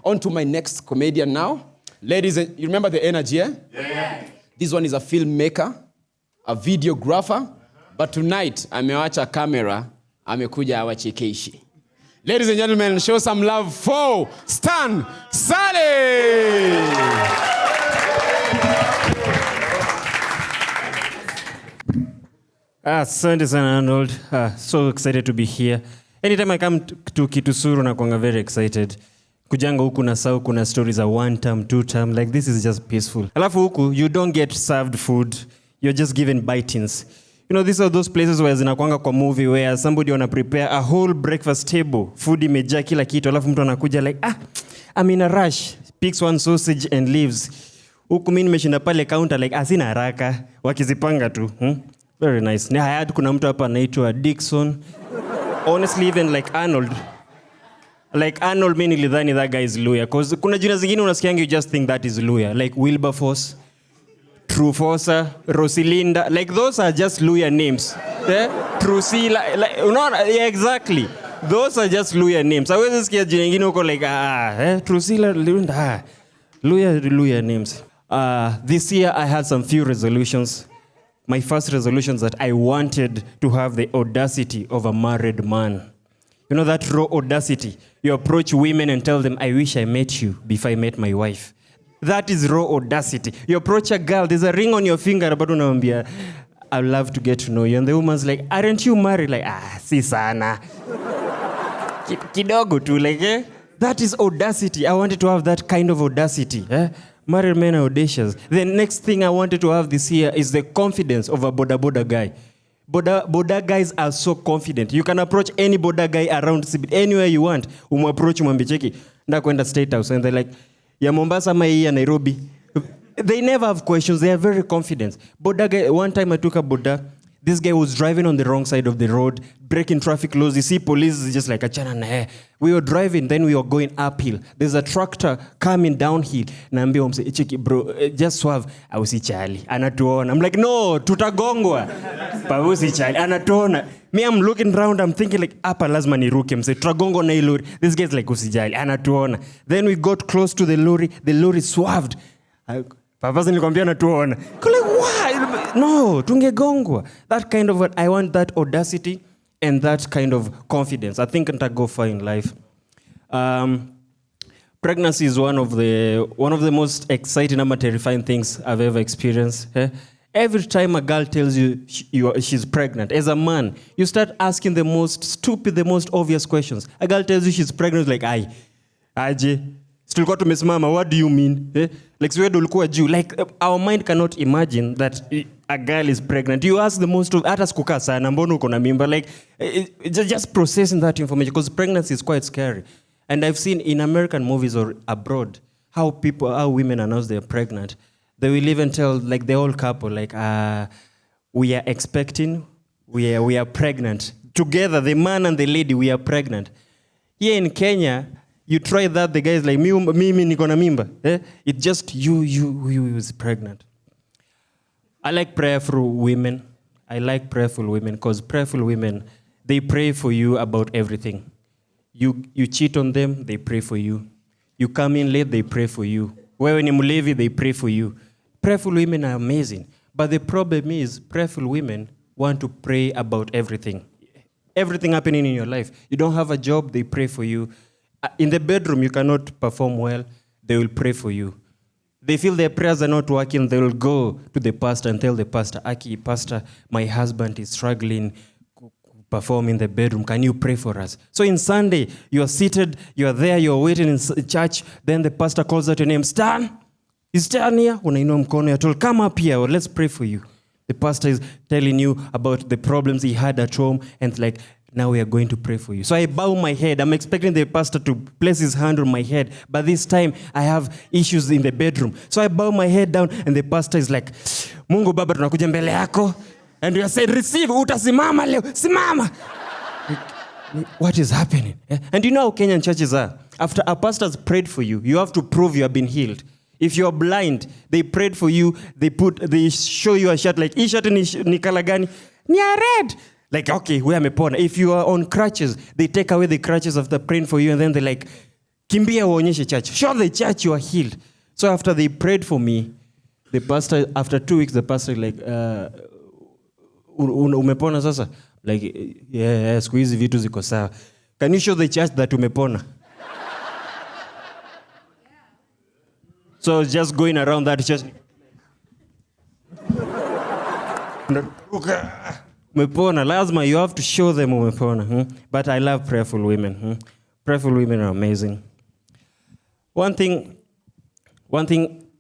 On to my next comedian now. Ladies, you remember the energy, eh? Yeah. This one is a filmmaker, a videographer, but tonight, amewacha camera, amekuja awachekeshi. Ladies and gentlemen, show some love for Stan Saleh! Asante sana Arnold. So excited to be here. Anytime I come to Kitusuru nakuanga very excited. Kujanga huku na sau kuna stories are 1 term, 2 term. Like this is just peaceful. Alafu huku, you don't get served food. You're just given bitings. You know, these are those places where zinakuanga kwa movie where somebody wanna prepare a whole breakfast table. Food imejaa kila kitu. Alafu mtu anakuja like, I'm in a rush. Picks one sausage and leaves. Huku mimi nimeshinda pale counter like, sina haraka. Wakizipanga tu. Very nice. I had kuna mtu hapa anaitwa Dixon. Honestly, even like Arnold, mimi nilidhani that guy is Luya. Because kuna jina zingine unasikianga you just think that is Luya. Like Wilberforce, Trufosa, Rosilinda. Like those are just Luya names. Trusila. Like, yeah, exactly. Those are just Luya names. I always sikia jina ingine uko like, Trusila, Luya names. This year I had some few resolutions. My first resolution is that I wanted to have the audacity of a married man. You know that raw audacity? You approach women and tell them, I wish I met you before I met my wife. That is raw audacity. You approach a girl, there's a ring on your finger, but unamwambia, I'd love to get to know you. And the woman's like, aren't you married? Like, si sana. Kidogo tu, like, eh? That is audacity. I wanted to have that kind of audacity. Married men are audacious. The next thing I wanted to have this year is the confidence of a boda guy. Boda guys are so confident. You can approach any boda guy around anywhere you want. Approach mwambie cheki ndakwenda State House and they're like ya Mombasa ama hii ya Nairobi. They never have questions. They are very confident. Boda guy, one time I took a boda. This guy was driving on the wrong side of the road, breaking traffic laws. You see police is just like achana na hai. We were driving, then we were going uphill. There's a tractor coming downhill. Naambia mse cheki bro, just swerve. Ausi chali. Anatuona. I'm like, no, tutagongwa. Pausi chali. Anatuona. Me, I'm looking around, I'm thinking like, apa lazima niruke. Mse tutagongwa na lorry. This guy's like, usijali. Anatuona. Then we got close to the lorry swerved. Papa nilikwambia natuona. Like, why? No, tungegongwa. That kind of, I want that audacity and that kind of confidence. I think I'll go far in life. Pregnancy is one of the most exciting and terrifying things I've ever experienced. Every time a girl tells you she's pregnant, as a man, you start asking the most stupid, the most obvious questions. A girl tells you she's pregnant, like, aje, tulikuwa tumesimama, what do you mean? Like, swear ulikuwa juu. Like, our mind cannot imagine that a girl is pregnant. You ask the most of, hata sikukaa sana, mbona uko na mimba? Like, just processing that information, because pregnancy is quite scary. And I've seen in American movies or abroad, how women announce they're pregnant. They will even tell, like, the whole couple, like, we are expecting, we are pregnant. Together, the man and the lady, we are pregnant. Here in Kenya, you try that, the guy is like, mimi niko na mimba. It's just you is pregnant. I like prayerful women. Because prayerful women, they pray for you about everything. You cheat on them, they pray for you. You come in late, they pray for you. Wewe ni mlevi, they pray for you. Prayerful women are amazing. But the problem is, prayerful women want to pray about everything. Everything happening in your life. You don't have a job, they pray for you. In the bedroom, you cannot perform well, they will pray for you. They feel their prayers are not working, they will go to the pastor and tell the pastor, Pastor, my husband is struggling perform in the bedroom. Can you pray for us? So in Sunday, you are seated, you are there, you are waiting in church, then the pastor calls out your name, Stan? Is Stan here? Unainua mkono, you're told, come up here, or let's pray for you. The pastor is telling you about the problems he had at home, and like, now we are going to pray for you. So I bow my head. I'm expecting the pastor to place his hand on my head. But this time, I have issues in the bedroom. So I bow my head down, and the pastor is like, Mungu Baba, tunakuja mbele yako. And we are saying, receive, utasimama leo, simama. What is happening? And you know how Kenyan churches are. After a pastor's prayed for you, you have to prove you have been healed. If you're blind, they prayed for you, they show you a shirt, like, hii shirt ni color gani? Ni red. Like, okay, we amepona. If you are on crutches, they take away the crutches after praying for you, and then they're like, Kimbia uonyeshe church. Show the church you are healed. So after they prayed for me, the pastor, after 2 weeks, the pastor like, umepona sasa? Like, yeah, siku hizi vitu ziko sawa. Can you show the church that umepona? So just going around that church. Umepona, lazima, you have to show them umepona. But I love prayerful women. Prayerful women are amazing. One thing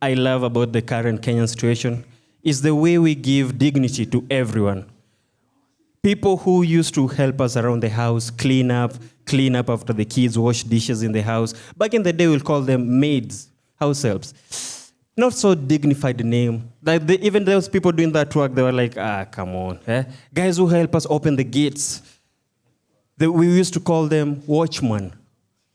I love about the current Kenyan situation is the way we give dignity to everyone. People who used to help us around the house, clean up after the kids, wash dishes in the house. Back in the day, we'll call them maids, house helps. Not so dignified name. Like even those people doing that work, they were like, come on. Guys who help us open the gates. We used to call them watchmen.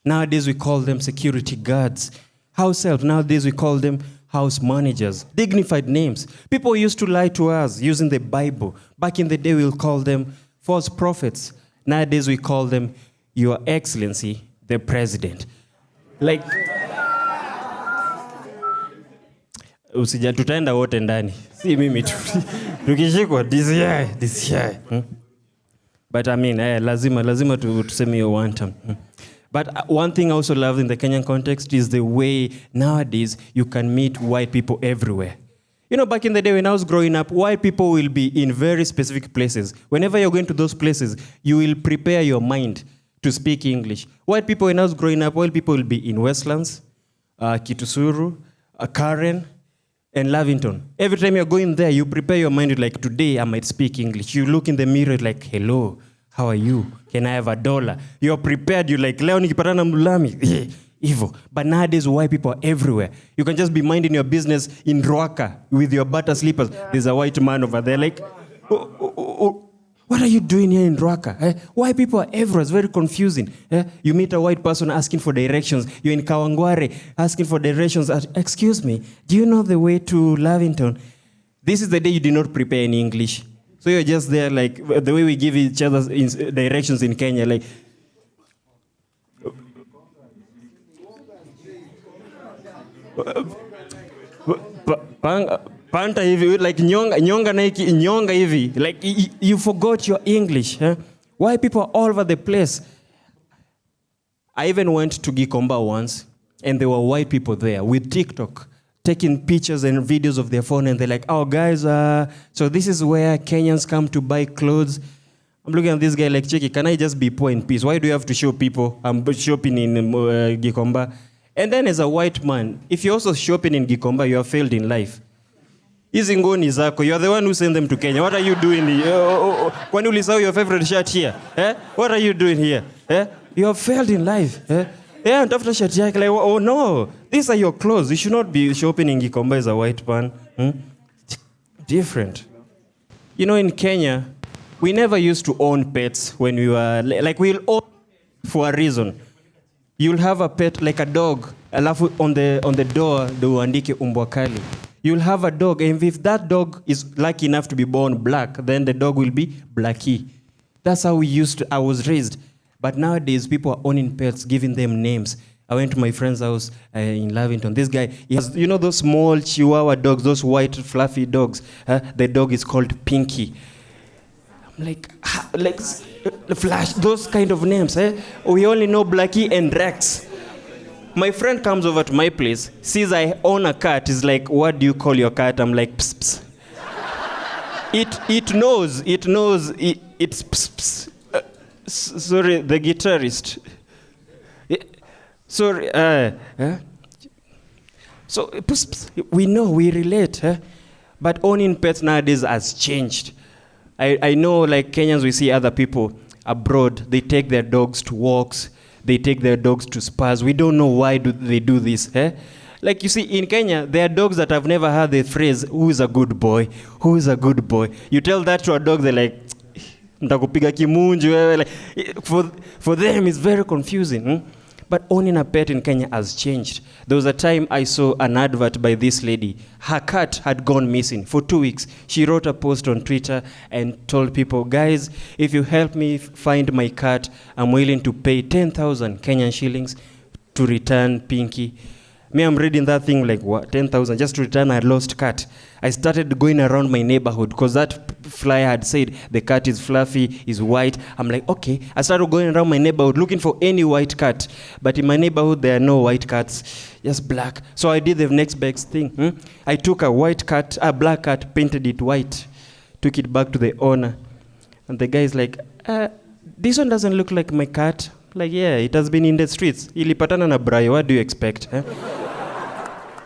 Nowadays, we call them security guards. House help, nowadays we call them house managers. Dignified names. People used to lie to us using the Bible. Back in the day, we'll call them false prophets. Nowadays, we call them Your Excellency, the President. Like, usija tutaenda wote ndani. Si mimi tu. Tukishikwa, this year. But I mean, lazima tuseme your one time. But one thing I also love in the Kenyan context is the way nowadays you can meet white people everywhere. You know, back in the day when I was growing up, white people will be in very specific places. Whenever you're going to those places, you will prepare your mind to speak English. White people, when I was growing up, white people will be in Westlands, Kitusuru, Karen, and Lavington. Every time you're going there, you prepare your mind like, today I might speak English. You look in the mirror like, hello, how are you? Can I have $1? You're prepared. You're like, leo nikipatana mulami. Evil. But nowadays, white people are everywhere. You can just be minding your business in Ruaka with your butter slippers. There's a white man over there like, what are you doing here in Ruaka? White people are everywhere. It's very confusing. You meet a white person asking for directions. You're in Kawangware asking for directions. Excuse me, do you know the way to Lavington? This is the day you did not prepare in English. So you're just there like the way we give each other directions in Kenya, like panta hivi, like nyonga hivi, like you forgot your English. Why people are all over the place? I even went to Gikomba once, and there were white people there with TikTok, taking pictures and videos of their phone, and they're like, oh, guys, so this is where Kenyans come to buy clothes. I'm looking at this guy like, Cheki, can I just be poor in peace? Why do you have to show people I'm shopping in Gikomba? And then as a white man, if you're also shopping in Gikomba, you have failed in life. Hizi ngoni zako, you're the one who sent them to Kenya. What are you doing here? Kwani ulisahau your favorite shirt here? What are you doing here? You have failed in life. And after shirt yake, like, oh no, these are your clothes. You should not be shopping in Gikomba as a white man. Different. You know, in Kenya, we never used to own pets when we were, like, we'll own for a reason. You'll have a pet like a dog, alafu on the door, they uandike umbwa kali. You'll have a dog, and if that dog is lucky enough to be born black, then the dog will be Blackie. That's how I was raised. But nowadays, people are owning pets, giving them names. I went to my friend's house in Lavington. This guy, he has, you know those small Chihuahua dogs, those white fluffy dogs? The dog is called Pinky. I'm like Flash, those kind of names. We only know Blackie and Rex. My friend comes over to my place, sees I own a cat. He's like, what do you call your cat? I'm like, pss, pss. It knows, it's pss, pss. Sorry, the guitarist. Sorry, so pss, pss. We know, we relate. But owning pets nowadays has changed. I know, like Kenyans, we see other people abroad, they take their dogs to walks, they take their dogs to spas. We don't know why they do this. Like you see, in Kenya, there are dogs that have never heard the phrase, who is a good boy? Who is a good boy? You tell that to a dog, they're like, ntakupiga kimunju. For them, it's very confusing. But owning a pet in Kenya has changed. There was a time I saw an advert by this lady. Her cat had gone missing for 2 weeks. She wrote a post on Twitter and told people, guys, if you help me find my cat, I'm willing to pay 10,000 Kenyan shillings to return Pinky. Me, I'm reading that thing like, what, 10,000 just to return a lost cat. I started going around my neighborhood because that flyer had said the cat is fluffy, is white. I'm like, okay. I started going around my neighborhood looking for any white cat. But in my neighborhood, there are no white cats, just black. So I did the next best thing. I took a black cat, painted it white, took it back to the owner. And the guy is like, this one doesn't look like my cat. Like, yeah, it has been in the streets. Ilipatana na brayo, what do you expect?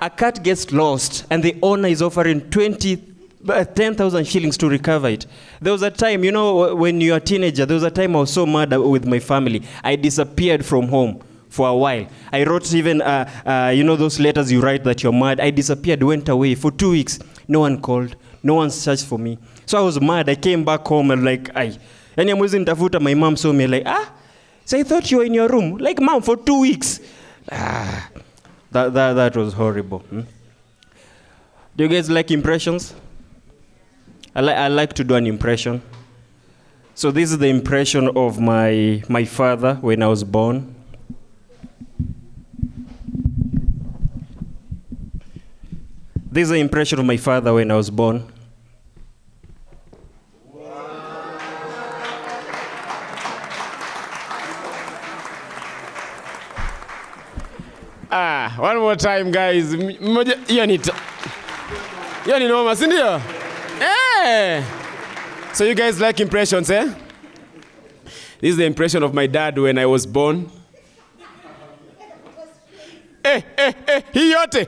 A cat gets lost, and the owner is offering 10,000 shillings to recover it. There was a time, when you're a teenager, there was a time I was so mad with my family. I disappeared from home for a while. I wrote even, those letters you write that you're mad. I disappeared, went away for 2 weeks. No one called. No one searched for me. So I was mad. I came back home and like, I'm wasn't tafuta. My mom saw me like, so I thought you were in your room. Like, mom, for 2 weeks. That was horrible. Do you guys like impressions? I like to do an impression. So this is the impression of my father when I was born. This is the impression of my father when I was born. One more time, guys. Hiyo ni noma, si ndio? So you guys like impressions, eh? This is the impression of my dad when I was born. Hii yote.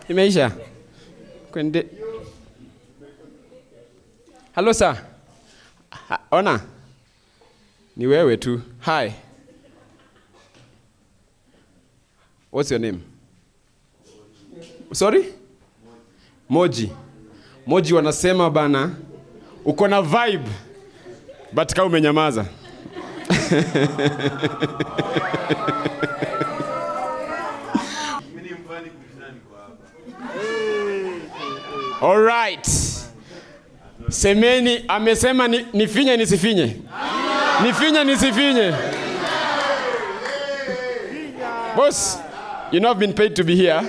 Imeisha. Kwende. Hello, sir. Ona. Ni wewe tu. Hi. What's your name? Sorry? Moji. Moji wanasema bana, uko na vibe, but kama umenyamaza. All right. Semeni amesema nifinye nisifinye. Nifinye nisifinye. Boss, you know I've been paid to be here.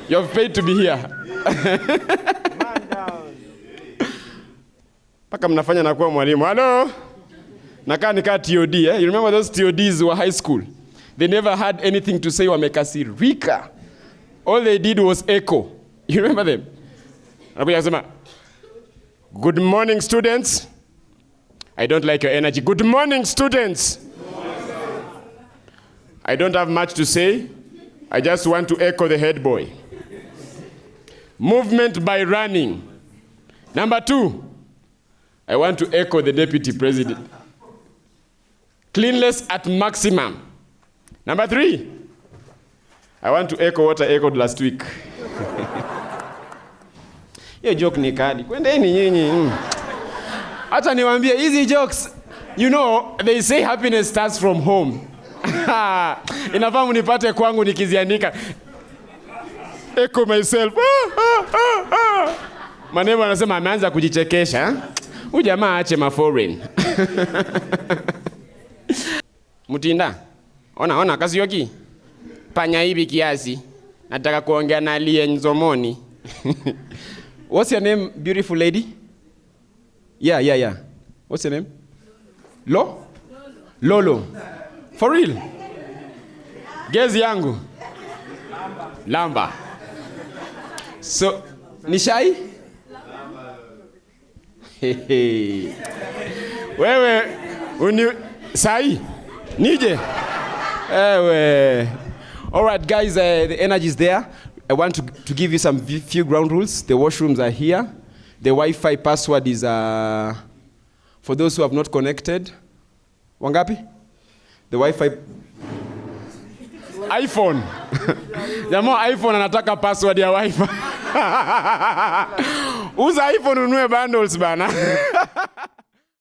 You've paid to be here. Paka mnafanya na kuwa mwalimu. Hello? Nakaa nika TOD, eh? You remember those TODs were high school? They never had anything to say wamekasirika. All they did was echo. You remember them? Anakuja kusema, good morning, students. I don't like your energy. Good morning, students. I don't have much to say. I just want to echo the head boy. Movement by running. Number 2, I want to echo the deputy president. Cleanliness at maximum. Number 3, I want to echo what I echoed last week. Hiyo joke ni kadi. Kwendeni nyinyi. Acha niwaambie hizi jokes. You know, they say happiness starts from home. Inafaa mnipate kwangu nikiziandika. Echo myself. Maneno anasema ameanza kujichekesha. Huyu jamaa aache ma foreign. Mutinda. Ona kazi yoki. Panya hivi kiasi. Nataka kuongea na aliye Nzomoni. What's your name, beautiful lady? Yeah. What's your name? Lolo. For real? Gezi yangu? Lamba. So, nishai? Wewe, sai? Nije? All right, guys, the energy is there. I want to give you some few ground rules. The washrooms are here. The Wi-Fi password is for those who have not connected. Wangapi? The Wi-Fi iPhone. Jamaa iPhone anataka password ya Wi-Fi. Uza iPhone ununue bundles bana.